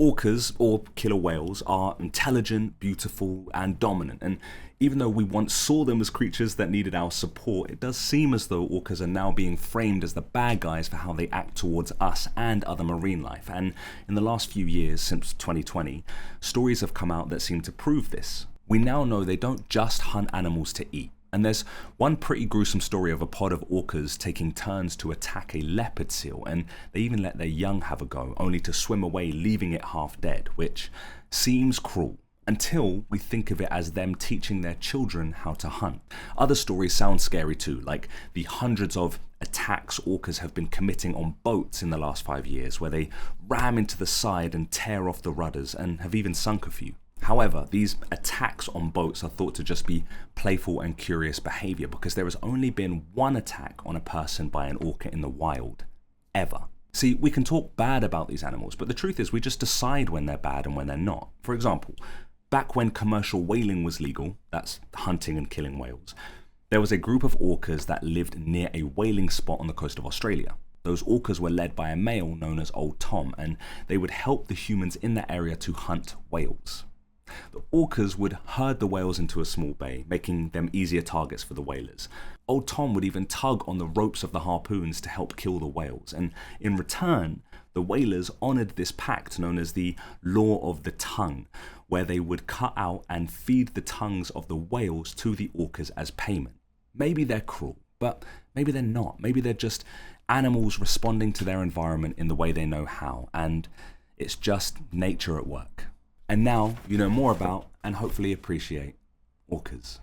Orcas, or killer whales, are intelligent, beautiful, and dominant, and even though we once saw them as creatures that needed our support, it does seem as though orcas are now being framed as the bad guys for how they act towards us and other marine life. And in the last few years, since 2020, stories have come out that seem to prove this. We now know they don't just hunt animals to eat. And there's one pretty gruesome story of a pod of orcas taking turns to attack a leopard seal, and they even let their young have a go, only to swim away, leaving it half dead, which seems cruel, until we think of it as them teaching their children how to hunt. Other stories sound scary too, like the hundreds of attacks orcas have been committing on boats in the last 5 years, where they ram into the side and tear off the rudders, and have even sunk a few. However, these attacks on boats are thought to just be playful and curious behavior, because there has only been one attack on a person by an orca in the wild, ever. See, we can talk bad about these animals, but the truth is we just decide when they're bad and when they're not. For example, back when commercial whaling was legal, that's hunting and killing whales, there was a group of orcas that lived near a whaling spot on the coast of Australia. Those orcas were led by a male known as Old Tom, and they would help the humans in that area to hunt whales. The orcas would herd the whales into a small bay, making them easier targets for the whalers. Old Tom would even tug on the ropes of the harpoons to help kill the whales, and in return, the whalers honoured this pact known as the Law of the Tongue, where they would cut out and feed the tongues of the whales to the orcas as payment. Maybe they're cruel, but maybe they're not. Maybe they're just animals responding to their environment in the way they know how, and it's just nature at work. And now you know more about, and hopefully appreciate, orcas.